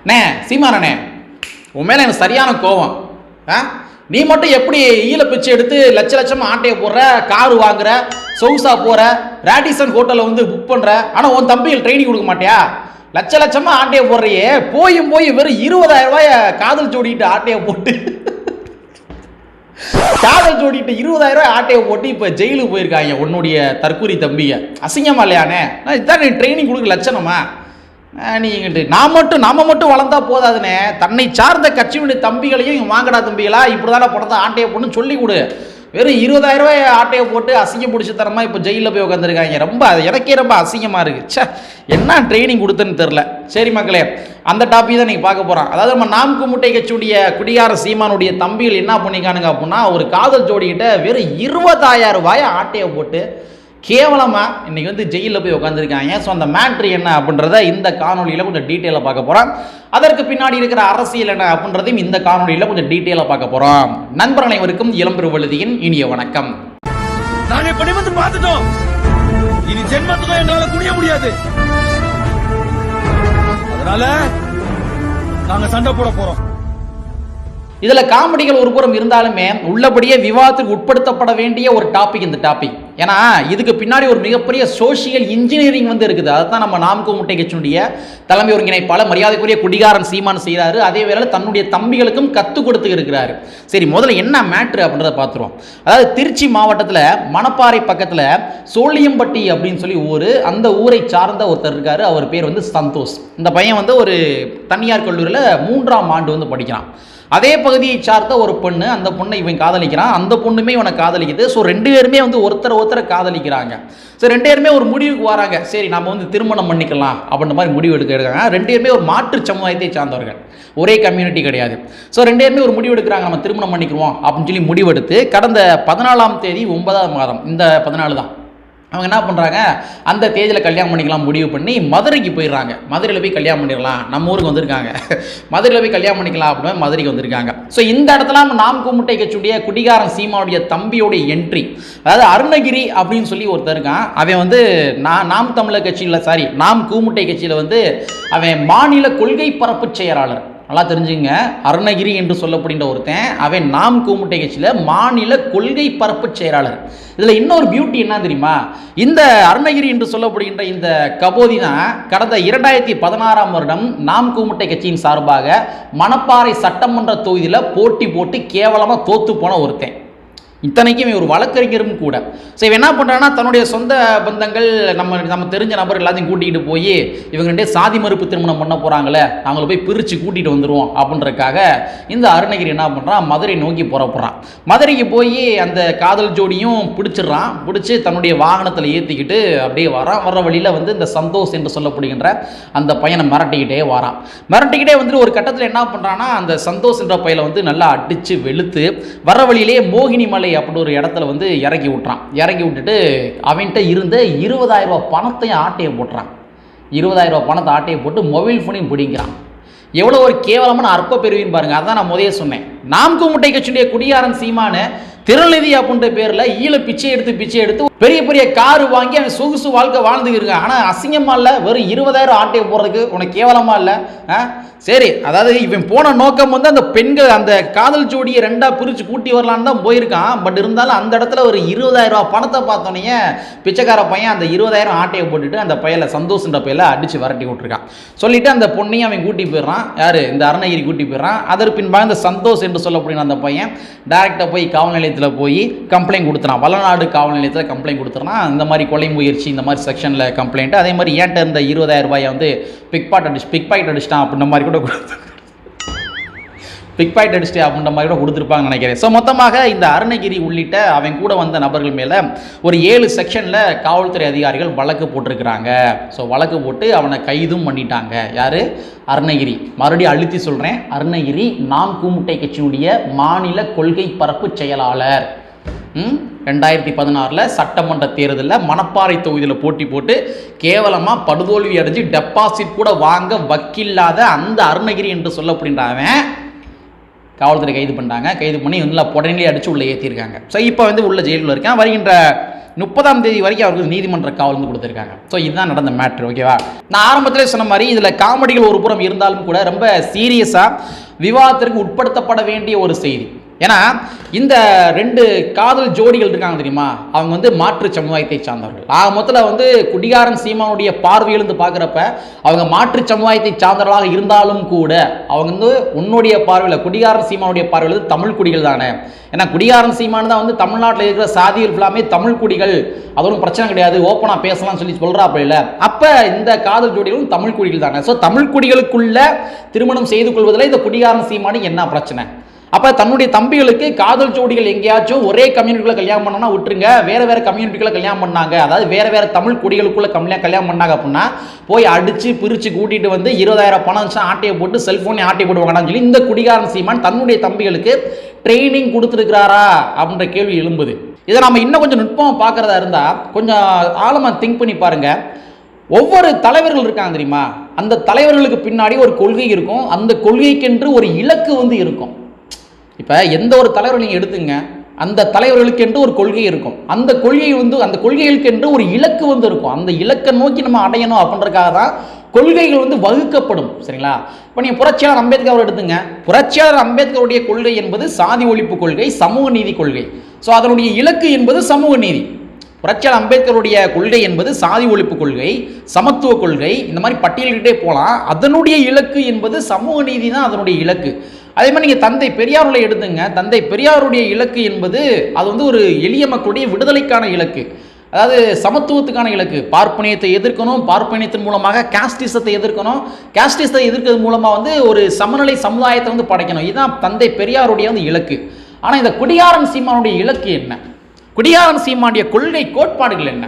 அண்ணே சீமானண்ணே, உன் மேலே எனக்கு சரியான கோவம். நீ மட்டும் எப்படி ஈழ பிச்சை எடுத்து லட்ச லட்சமாக ஆட்டையை போடுற, காரு வாங்குற, சொகுசா போகிற, ரேடிசன் ஹோட்டலில் வந்து புக் பண்ணுற, ஆனால் உன் தம்பிகள் ட்ரைனிங் கொடுக்க மாட்டியா? லட்ச லட்சமாக ஆட்டையை போடுறையே, போயும் வெறும் 20,000 ரூபாய காதல் ஜோடிட்டு ஆட்டையை போட்டு காதல் ஜோடிட்டு 20,000 ரூபாய் ஆட்டையை போட்டு இப்போ ஜெயிலுக்கு போயிருக்காங்க உன்னுடைய தற்கூரி தம்பிய. அசிங்கமா இல்லையானே? இதுதான் நீ ட்ரைனிங் கொடுக்க லட்சணமா? நீங்கிட்டு நம்ம மட்டும் வளர்ந்தா போதாதுன்னு தன்னை சார்ந்த கட்சியினுடைய தம்பிகளையும் வாங்கடா தம்பிகளா இப்படி தானே படத்தை ஆட்டையை போட்டுன்னு சொல்லி கொடு. வெறும் 20,000 ரூபாய் ஆட்டையை போட்டு அசிங்கம் பிடிச்சி தரமா இப்போ ஜெயிலில் போய் உட்காந்துருக்காங்க. ரொம்ப எனக்கே ரொம்ப அசிங்கமாக இருக்குது. சே, என்ன ட்ரைனிங் கொடுத்துன்னு தெரில. சரி மக்களே, அந்த டாபிக் தான் நீங்கள் பார்க்க போகிறோம். அதாவது நம்ம நாம் குமுட்டை கட்சியுடைய குடியார சீமானுடைய தம்பிகள் என்ன பண்ணிக்கானுங்க அப்படின்னா, ஒரு காதல் ஜோடிக்கிட்ட வெறும் 20,000 ரூபாய் ஆட்டையை போட்டு கேவலமாக இன்றைக்கி வந்து ஜெயிலில் போய் உட்காந்துருக்காங்க. ஸோ அந்த மேட்ரு என்ன அப்படின்றத இந்த காணொலியில் கொஞ்சம் டீட்டெயிலாக பார்க்க போகிறோம். அதற்கு பின்னாடி இருக்கிற அரசியல் என்ன அப்படின்றதையும் இந்த காணொலியில் கொஞ்சம் டீட்டெயிலாக பார்க்க போகிறோம். நண்பர் அனைவருக்கும் இளம்பெருவழுதியின் இனிய வணக்கம். நாங்கள் இப்படி வந்து பார்த்துட்டோம், இனி ஜென்மத்துக்கும் எங்களால் குடிய முடியாது. அதனால நாங்க சண்டை போட போறோம். இதில் காமெடிகள் ஒரு புறம் இருந்தாலுமே உள்ளபடியே விவாதத்துக்கு உட்படுத்தப்பட வேண்டிய ஒரு டாபிக் இந்த டாபிக். ஏன்னா இதுக்கு பின்னாடி ஒரு மிகப்பெரிய சோசியல் இன்ஜினியரிங் வந்து இருக்குது. அதுதான் நம்ம நாம் குமுட்டை கட்சியினுடைய தலைமை ஒருங்கிணைப்பாளர் மரியாதைக்குரிய குடிகாரன் சீமான் செய்கிறாரு. அதே வேளையில் தன்னுடைய தம்பிகளுக்கும் கற்றுக் கொடுத்து இருக்கிறாரு. சரி, முதல்ல என்ன மேட்ரு அப்படின்றத பார்த்துருவோம். அதாவது திருச்சி மாவட்டத்தில் மணப்பாறை பக்கத்தில் சோழியம்பட்டி அப்படின்னு சொல்லி ஊர், அந்த ஊரை சார்ந்த ஒருத்தர் இருக்காரு. அவர் பேர் வந்து சந்தோஷ். இந்த பையன் வந்து ஒரு தனியார் கல்லூரியில் 3ஆம் ஆண்டு வந்து படிக்கிறான். அதே பகுதியை சார்ந்த ஒரு பொண்ணு, அந்த பொண்ணை இவன் காதலிக்கிறான், அந்த பொண்ணுமே இவனை காதலிக்குது. ஸோ 2 பேருமே வந்து ஒருத்தரை காதலிக்கிறாங்க. ஸோ 2 பேருமே ஒரு முடிவுக்கு வராங்க. சரி, நம்ம வந்து திருமணம் பண்ணிக்கலாம் அப்படின்ற மாதிரி முடிவு எடுக்கிறாங்க. 2 பேருமே ஒரு மாற்று சமுதாயத்தை சார்ந்தவர்கள், ஒரே கம்யூனிட்டி கிடையாது. ஸோ 2 பேருமே ஒரு முடிவு எடுக்கிறாங்க, நம்ம திருமணம் பண்ணிக்குவோம் அப்படின்னு சொல்லி முடிவெடுத்து கடந்த 14ஆம் தேதி 9ஆம் மாதம், இந்த 14 தான் அவங்க என்ன பண்ணுறாங்க, அந்த தேதியில் கல்யாணம் பண்ணிக்கலாம் முடிவு பண்ணி மதுரைக்கு போயிடுறாங்க. மதுரையில் போய் கல்யாணம் பண்ணிடலாம், நம்ம ஊருக்கு வந்திருக்காங்க, மதுரையில் போய் கல்யாணம் பண்ணிக்கலாம் அப்படின்னு மதுரைக்கு வந்திருக்காங்க. ஸோ இந்த இடத்துல நாம் குமுட்டை கட்சியுடைய குடிகாரன் சீமானுடைய தம்பியோடைய என்ட்ரி. அதாவது அருணகிரி அப்படின்னு சொல்லி ஒருத்தர் இருக்கான். அவன் வந்து நாம் தமிழர் கட்சியில் நாம் குமுட்டை கட்சியில் வந்து அவன் மாநில கொள்கை பரப்பு செயலாளர். நல்லா தெரிஞ்சுங்க, அருணகிரி என்று சொல்லப்படுகின்ற ஒருத்தன் அவன் நாம் குமுட்டை கட்சியில் மாநில கொள்கை பரப்பு செயலாளர். இதில் இன்னொரு பியூட்டி என்ன தெரியுமா, இந்த அருணகிரி என்று சொல்லப்படுகின்ற இந்த கபோதி தான் கடந்த 2016ஆம் வருடம் நாம் குமுட்டை கட்சியின் சார்பாக மணப்பாறை சட்டமன்ற தொகுதியில் போட்டி போட்டு கேவலமாக தோத்து போன ஒருத்தன். இத்தனைக்கும் ஒரு வழக்கறிஞரும் கூட. ஸோ இவன் என்ன பண்ணுறான்னா, தன்னுடைய சொந்த பந்தங்கள் நம்ம தெரிஞ்ச நபர் எல்லாத்தையும் கூட்டிகிட்டு போய் இவங்க 2 சாதி மறுப்பு திருமணம் பண்ண போகிறாங்களே, அவங்கள போய் பிரித்து கூட்டிகிட்டு வந்துடுவோம் அப்படின்றக்காக இந்த அருணகிரி என்ன பண்ணுறான், மதுரை நோக்கி புறப்படுறான். மதுரைக்கு போய் அந்த காதல் ஜோடியும் பிடிச்சி தன்னுடைய வாகனத்தில் ஏற்றிக்கிட்டு அப்படியே வர வழியில் வந்து இந்த சந்தோஷ் என்று சொல்லப்படுகின்ற அந்த பையனை மிரட்டிக்கிட்டே வந்துட்டு ஒரு கட்டத்தில் என்ன பண்ணுறான்னா, அந்த சந்தோஷ் என்ற பையனை வந்து நல்லா அடித்து வெளுத்து வர வழியிலேயே மோகினி மலை அப்படி ஒரு இடத்துல வந்து இறக்கி விட்டுட்டு அவன்கிட்ட இருந்த 20,000 ரூபாய் பணத்தையும் ஆட்டையை போட்டுறான். 20,000 ரூபாய் பணத்தை ஆட்டையை போட்டு மொபைல் ஃபோனையும் பிடிக்கிறான். எவ்வளோ ஒரு கேவலமான அற்ப பெருவின்னு பாருங்க. அதான் நான் முதலே சொன்னேன், நாம் குமுட்டை கட்சியுடைய குடியாரன் சீமானு திரள்நிதி அப்படின்ற பேரில் ஈழ பிச்சை எடுத்து பெரிய பெரிய காரு வாங்கி அவன் சொகுசு வாழ்க்கை வாழ்ந்துக்கிருக்கான். ஆனால் அசிங்கமா இல்லை, வெறும் 20,000 ஆட்டையை போடுறதுக்கு உனக்கு கேவலமா இல்லை? சரி, அதாவது இவன் போன நோக்கம் வந்து அந்த பெண்கள் அந்த காதல் ஜோடியை 2ஆ பிரித்து கூட்டி வரலான்னு தான் போயிருக்கான். பட் இருந்தாலும் அந்த இடத்துல ஒரு 20,000 ரூபாய் பணத்தை பார்த்தோன்னே பிச்சைக்கார பையன் அந்த 20,000 ஆட்டையை போட்டுட்டு அந்த பையலை சந்தோஷன்ற பையலை அடித்து விரட்டி விட்டுருக்கான். சொல்லிட்டு அந்த பொண்ணையும் அவன் கூட்டி போயிடுறான். யார்? இந்த அருணகிரி கூட்டி போயிடுறான். அதற்கு பின்பாக இந்த சந்தோஷ் என்று சொல்லப்படுகிற அந்த பையன் டைரெக்டாக போய் காவல் நிலையத்தில் போய் கம்ப்ளைண்ட் கொடுத்துறான். வளநாடு காவல் நிலையத்தில் கம்ப்ளைண்ட் கொடுத்துறான். இந்த மாதிரி கொலை முயற்சி, இந்த மாதிரி செக்ஷனில் கம்ப்ளைண்ட். அதே மாதிரி ஏன்ட்ட இருந்த 20,000 ரூபாயை வந்து பிக் பாக்கெட் அடிச்சிட்டான் அப்படின்ற மாதிரி கூட அப்படின்ற மாதிரி கூட கொடுத்துருப்பாங்கன்னு நினைக்கிறேன். ஸோ மொத்தமாக இந்த அருணகிரி உள்ளிட்ட அவன் கூட வந்த நபர்கள் மேலே ஒரு 7 செக்ஷனில் காவல்துறை அதிகாரிகள் வழக்கு போட்டிருக்கிறாங்க. ஸோ வழக்கு போட்டு அவனை கைதும் பண்ணிட்டாங்க. யார்? அருணகிரி. மறுபடியும் அழுத்தி சொல்கிறேன், அருணகிரி நாம் குமுட்டை கட்சியினுடைய மாநில கொள்கை பரப்பு செயலாளர். 2016 சட்டமன்ற தேர்தலில் மணப்பாறை தொகுதியில் போட்டி போட்டு கேவலமாக படுதோல்வி அடைஞ்சு டெபாசிட் கூட வாங்க வக்கில்லாத அந்த அருணகிரி என்று சொல்லப்படுகின்றவன் காவல்துறை கைது பண்ணாங்க. கைது பண்ணி நல்லா உடனே அடித்து உள்ளே ஏற்றிருக்காங்க. ஸோ இப்போ வந்து உள்ள ஜெயிலில் இருக்கான். வருகின்ற 30ஆம் தேதி வரைக்கும் அவருக்கு நீதிமன்ற காவல் வந்து கொடுத்துருக்காங்க. ஸோ இதுதான் நடந்த மேட்ரு. ஓகேவா? நான் ஆரம்பத்திலே சொன்ன மாதிரி இதில் காமெடிகள் ஒரு புறம் இருந்தாலும் கூட ரொம்ப சீரியஸாக விவாதத்திற்கு உட்படுத்தப்பட வேண்டிய ஒரு செய்தி. ஏன்னா இந்த 2 காதல் ஜோடிகள் இருக்காங்க தெரியுமா, அவங்க வந்து மாற்று சமுதாயத்தை சார்ந்தவர்கள். மொத்தத்தில் வந்து குடிகாரன் சீமானுடைய பார்வையிலிருந்து பார்க்குறப்ப அவங்க மாற்று சமுதாயத்தை சார்ந்தவர்களாக இருந்தாலும் கூட அவங்க வந்து உன்னுடைய பார்வையில் குடிகாரன் சீமானுடைய பார்வையில் தமிழ் குடிகள் தானே. ஏன்னா குடிகாரன் சீமானு தான் வந்து தமிழ்நாட்டில் இருக்கிற சாதிகள் ஃபுல்லாமே தமிழ் குடிகள், அது ஒன்றும் பிரச்சனை கிடையாது, ஓப்பனாக பேசலாம்னு சொல்லி சொல்கிறாப்ப இல்லை. அப்போ இந்த காதல் ஜோடிகளும் தமிழ் குடிகள் தானே. ஸோ தமிழ் குடிகளுக்குள்ள திருமணம் செய்து கொள்வதில் இந்த குடிகாரன் சீமானு என்ன பிரச்சனை? அப்போ தன்னுடைய தம்பிகளுக்கு காதல் ஜோடிகள் எங்கேயாச்சும் ஒரே கம்யூனிட்டிகளை கல்யாணம் பண்ணனா விட்டுருங்க, வேற வேற கம்யூனிட்டிகளை கல்யாணம் பண்ணாங்க, அதாவது வேற வேற தமிழ் குடிகளுக்குள்ள கல்யாணம் பண்ணாங்க அப்படின்னா போய் அடிச்சு பிரித்து கூட்டிட்டு வந்து 20,000 பணம் வச்சு ஆட்டையை போட்டு செல்ஃபோனை ஆட்டையை போடுவாங்கன்னு சொல்லி இந்த குடிகாரன் சீமான் தன்னுடைய தம்பிகளுக்கு ட்ரைனிங் கொடுத்துருக்கிறாரா அப்படின்ற கேள்வி எழும்புது. இதை நம்ம இன்னும் கொஞ்சம் நுட்பமாக பார்க்குறதா இருந்தால் கொஞ்சம் ஆழமாக திங்க் பண்ணி பாருங்க. ஒவ்வொரு தலைவர்கள் இருக்காங்க தெரியுமா, அந்த தலைவர்களுக்கு பின்னாடி ஒரு கொள்கை இருக்கும், அந்த கொள்கைக்கென்று ஒரு இலக்கு வந்து இருக்கும். இப்போ எந்த ஒரு தலைவரை நீங்கள் எடுத்துங்க, அந்த தலைவர்களுக்கு என்று ஒரு கொள்கை இருக்கும், அந்த கொள்கை வந்து அந்த கொள்கைகளுக்கு என்று ஒரு இலக்கு வந்து இருக்கும், அந்த இலக்கை நோக்கி நம்ம அடையணும் அப்படின்றதுக்காக தான் கொள்கைகள் வந்து வகுக்கப்படும். சரிங்களா? இப்போ நீங்கள் புரட்சியாளர் அம்பேத்கர் எடுத்துங்க, புரட்சியாளர் அம்பேத்கருடைய கொள்கை என்பது சாதி ஒழிப்பு கொள்கை, சமூக நீதி கொள்கை. ஸோ அதனுடைய இலக்கு என்பது சமூக நீதி. புரட்சியாளர் அம்பேத்கருடைய கொள்கை என்பது சாதி ஒழிப்பு கொள்கை, சமத்துவ கொள்கை, இந்த மாதிரி பட்டியலிட்டே போகலாம். அதனுடைய இலக்கு என்பது சமூக நீதி தான் அதனுடைய இலக்கு. அதே மாதிரி நீங்கள் தந்தை பெரியாருடைய எடுத்துங்க, தந்தை பெரியாருடைய இலக்கு என்பது அது வந்து ஒரு எளிய மக்களுடைய விடுதலைக்கான இலக்கு, அதாவது சமத்துவத்துக்கான இலக்கு. பார்ப்பனியத்தை எதிர்க்கணும், பார்ப்பனியத்தின் மூலமாக காஸ்டிசத்தை எதிர்க்கணும், காஸ்டிசத்தை எதிர்க்கிறது மூலமாக வந்து ஒரு சமநிலை சமுதாயத்தை வந்து படைக்கணும். இதுதான் தந்தை பெரியாருடைய வந்து இலக்கு. ஆனால் இந்த குடியாரன் சீமானுடைய இலக்கு என்ன? குடியாரன் சீமானுடைய கொள்கை கோட்பாடுகள் என்ன?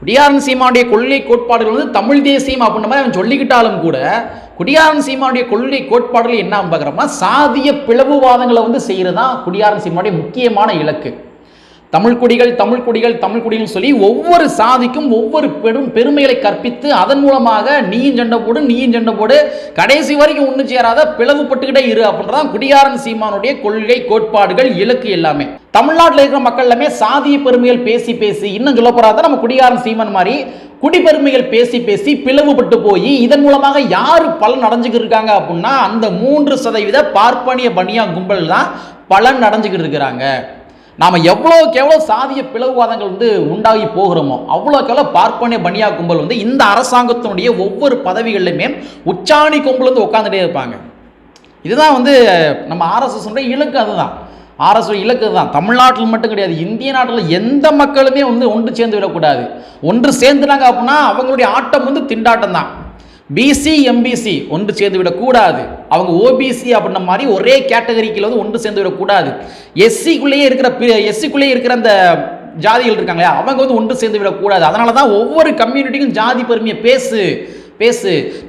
குடியாரன் சீமானுடைய கொள்கை கோட்பாடுகள் வந்து தமிழ் தேசியம் அப்படின்ற மாதிரி அவன் சொல்லிக்கிட்டாலும் கூட குடியாரன் சீமானுடைய கொள்கை கோட்பாடுகள் என்ன பார்க்குறோம்னா சாதிய பிளவுவாதங்களை வந்து செய்கிறது தான் குடியாரன் சீமானுடைய முக்கியமான இலக்கு. தமிழ் குடிகள் தமிழ் குடிகள் தமிழ் குடிகள் சொல்லி ஒவ்வொரு சாதிக்கும் ஒவ்வொரு பெருமைகளை கற்பித்து அதன் மூலமாக நீயும் சண்டை போடு கடைசி வரைக்கும் ஒன்று சேராத பிளவுபட்டுக்கிட்டே இரு அப்படின்றதான் குடியாரன் சீமானுடைய கொள்கை கோட்பாடுகள் இலக்கு எல்லாமே. தமிழ்நாட்டில் இருக்கிற மக்கள் எல்லாமே சாதிய பெருமைகள் பேசி பேசி இன்னும் சொல்ல போறாதான் நம்ம குடியாரன் சீமான் மாதிரி குடிபெருமைகள் பேசி பேசி பிளவுபட்டு போய் இதன் மூலமாக யாரு பலன் அடைஞ்சுக்கிட்டு இருக்காங்க அப்படின்னா அந்த 3% பார்ப்பனிய பனியா கும்பல் தான் பலன் அடைஞ்சுக்கிட்டு இருக்கிறாங்க. நாம் எவ்வளோக்கு எவ்வளோ சாதிய பிளவுவாதங்கள் வந்து உண்டாகி போகிறோமோ அவ்வளோக்கு எவ்வளோ பார்ப்பனிய பனியா கும்பல் வந்து இந்த அரசாங்கத்தினுடைய ஒவ்வொரு பதவிகளிலுமே உச்சாணி கும்பல் வந்து உட்காந்துட்டே இருப்பாங்க. இதுதான் வந்து நம்ம ஆர்எஸ்எஸ் இலக்கு. அதுதான் ஆர்எஸ்எஸ் இலக்கு தான். தமிழ்நாட்டில் மட்டும் கிடையாது, இந்திய நாட்டில் எந்த மக்களுமே வந்து ஒன்று சேர்ந்து விடக்கூடாது. ஒன்று சேர்ந்துட்டாங்க அப்படின்னா அவங்களுடைய ஆட்டம் வந்து திண்டாட்டம் தான். பிசி எம்பிசி ஒன்று சேர்ந்து விடக்கூடாது, அவங்க ஓபிசி அப்படின்ற மாதிரி ஒரே கேட்டகரிக்கில் வந்து ஒன்று சேர்ந்து விடக்கூடாது. எஸ்சிக்குள்ளேயே இருக்கிற அந்த ஜாதிகள் இருக்காங்களே அவங்க வந்து ஒன்று சேர்ந்து விடக்கூடாது. அதனால தான் ஒவ்வொரு கம்யூனிட்டிக்கும் ஜாதி பெருமையை பேசு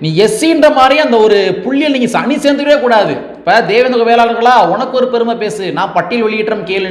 நீ எஸ்சின்ற மாதிரி அந்த ஒரு புள்ளியில் நீங்கள் அணி சேர்ந்துவிடவே கூடாது. இப்போ தேவேந்திர வேளாளர்களா உனக்கு ஒரு பெருமை பேசு, நான் பட்டியல் வெளியிட்டோம் கேளு,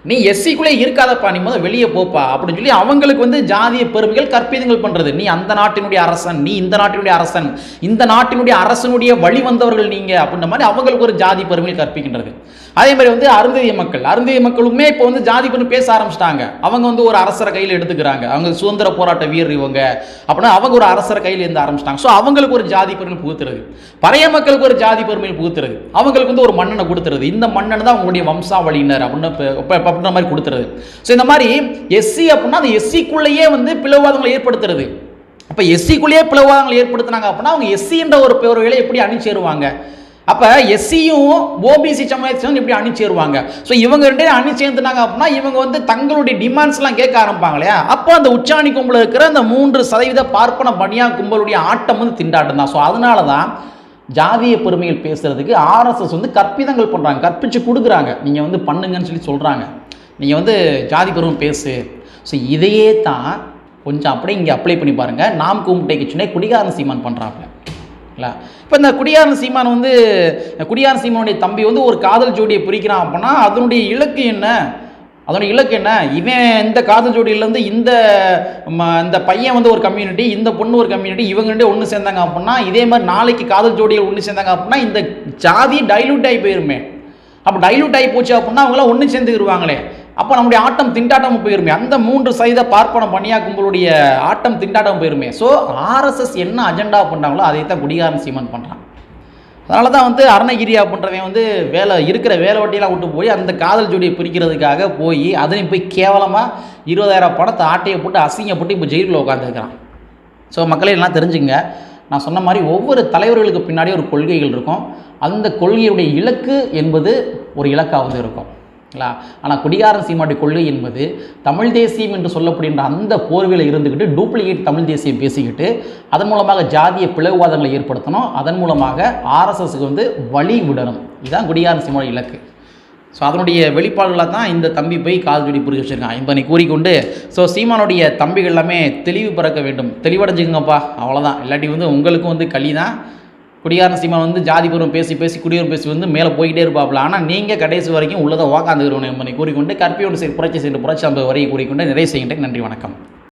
நீ எஸ்சிக்குள்ளே இருக்காதப்பா, நீ முதல் வெளியே போப்பா அப்படின்னு சொல்லி அவங்களுக்கு வந்து ஜாதிய பெருமைகள் கற்பிதங்கள் பண்ணுறது. நீ அந்த நாட்டினுடைய அரசன், நீ இந்த நாட்டினுடைய அரசன், இந்த நாட்டினுடைய அரசனுடைய வழி வந்தவர்கள் நீங்கள் அப்படின்ற மாதிரி அவங்களுக்கு ஒரு ஜாதி பெருமைகள் கற்பிக்கின்றது. அதே மாதிரி வந்து அருந்ததிய மக்களுமே இப்போ வந்து ஜாதி பெருமை பேச ஆரம்பிச்சிட்டாங்க. அவங்க வந்து ஒரு அரசரை கையில் எடுத்துக்கிறாங்க, அவங்க சுதந்திர போராட்ட வீரர் இவங்க அப்படின்னா அவங்க ஒரு அரசரை கையில் இருந்து ஆரம்பிச்சிட்டாங்க. ஸோ அவங்களுக்கு ஒரு ஜாதி பெருமை புகுத்துறது, பழைய மக்களுக்கு ஒரு ஜாதி பெருமையில் புகுத்துறது, அவங்களுக்கு வந்து ஒரு மன்னனை கொடுத்துறது, இந்த மன்னன் தான் அவங்களுடைய வம்சாவளியினர் அப்படின்ற மாதிரி கொடுத்துறது. ஸோ இந்த மாதிரி எஸ்சி அப்படின்னா அந்த எஸ்சிக்குள்ளேயே வந்து பிளவுவாதங்களை ஏற்படுத்துறது. அப்போ எஸ்சிக்குள்ளேயே பிளவுவாதங்களை ஏற்படுத்தினாங்க அப்படின்னா அவங்க எஸ்சி என்ற ஒரு வேலை எப்படி அணிச்சேருவாங்க? அப்போ எஸ்சியும் ஓபிசி சமுதாயத்தையும் எப்படி அணிச்சேருவாங்க? ஸோ இவங்க ரெண்டே அணிச்சேர்ந்துனாங்க அப்படின்னா இவங்க வந்து தங்களுடைய டிமாண்ட்ஸ்லாம் கேட்க ஆரம்பிப்பாங்க இல்லையா? அப்போ அந்த உச்சாணி கும்பல் இருக்கிற அந்த 3% பார்ப்பன பனியா கும்பலுடைய ஆட்டம் வந்து திண்டாட்டம் தான். ஸோ அதனால தான் ஜாதிய பெருமைகள் பேசுறதுக்கு ஆர்எஸ்எஸ் வந்து கற்பிதங்கள் பண்ணுறாங்க, கற்பிச்சு கொடுக்குறாங்க. நீங்கள் வந்து பண்ணுங்கன்னு சொல்லி சொல்கிறாங்க, நீங்கள் வந்து ஜாதி பெருமை பேசு. ஸோ இதையே தான் கொஞ்சம் அப்படியே இங்கே அப்ளை பண்ணி பாருங்கள். நாம் கூமுட்டை கட்சினே குடிகாரன் சீமான் பண்ணுறாங்க. இப்போ இந்த குடியாரன் சீமானுடைய தம்பி வந்து ஒரு காதல் ஜோடியை பிரிக்கிறான் அப்படின்னா அதனுடைய இலக்கு என்ன? இவன் இந்த காதல் ஜோடியிலேருந்து இந்த பையன் வந்து ஒரு கம்யூனிட்டி, இந்த பொண்ணு ஒரு கம்யூனிட்டி, இவங்க ரெண்டே ஒன்று சேர்ந்தாங்க அப்படின்னா இதே மாதிரி நாளைக்கு காதல் ஜோடிகள் ஒன்று சேர்ந்தாங்க அப்படின்னா இந்த ஜாதி டைலூட் ஆகி போயிருமே. அப்போ டைலூட் ஆகி போச்சு அப்படின்னா அவங்களாம் ஒன்று சேர்ந்துருவாங்களே. அப்போ நம்முடைய ஆட்டம் திண்டாட்டம் போயிருமே, அந்த 3% பார்ப்பன பனியா கும்பலுடைய ஆட்டம் திண்டாட்டம் போயிருமே. ஸோ ஆர்எஸ்எஸ் என்ன அஜெண்டா பண்ணுறாங்களோ அதை தான் குடிகாரன் சீமான் பண்ணுறான். அதனால தான் வந்து அருணகிரி அப்படின்றவன் வந்து இருக்கிற வேலை வட்டியெல்லாம் விட்டு போய் அந்த காதல் ஜோடியை பிரிக்கிறதுக்காக போய் அதையும் போய் கேவலமாக 20,000 பணத்தை ஆட்டையை போட்டு அசிங்கப்பட்டு இப்போ ஜெயிலில் உட்காந்துருக்கிறான். ஸோ மக்களே எல்லாம் தெரிஞ்சுங்க, நான் சொன்ன மாதிரி ஒவ்வொரு தலைவர்களுக்கு பின்னாடி ஒரு கொள்கைகள் இருக்கும். அந்த கொள்கையுடைய இலக்கு என்பது ஒரு இலக்காக வந்து இருக்கும் இல்லைங்களா. ஆனால் குடிகாரன் சீமானுடைய கொள்கை என்பது தமிழ் தேசியம் என்று சொல்லப்படுகின்ற அந்த போர்வையில் இருந்துக்கிட்டு டூப்ளிகேட் தமிழ் தேசியம் பேசிக்கிட்டு அதன் மூலமாக ஜாதிய பிளவுவாதங்களை ஏற்படுத்தணும், அதன் மூலமாக ஆர்எஸ்எஸ்க்கு வந்து வழி விடணும். இதுதான் குடிகாரன் சீமானுடைய இலக்கு. ஸோ அதனுடைய வெளிப்பாடுகளாக தான் இந்த தம்பி போய் கால் ஜோடி புரிஞ்சு வச்சுருக்கான் என்பதை கூறிக்கொண்டு, ஸோ சீமானுடைய தம்பிகள் எல்லாமே தெளிவு பிறக்க வேண்டும், தெளிவடைஞ்சுங்கப்பா, அவ்வளோதான். இல்லாட்டி வந்து உங்களுக்கும் வந்து களி தான். குடிகாரன் சீமான் வந்து ஜாதி பூர்வம் பேசி குடியுரிமை பேசி வந்து மேலே போய்கிட்டே இருப்பாப்புல. ஆனால் நீங்கள் கடைசி வரைக்கும் உள்ளதை வாக்காந்துக்கிறோம் என்பதை கூறிக்கொண்டு கற்பியோடு புரட்சி செய்து புரட்சி 50 வரையை கூறிக்கொண்டு நிறைய செய்கின்றேன். நன்றி, வணக்கம்.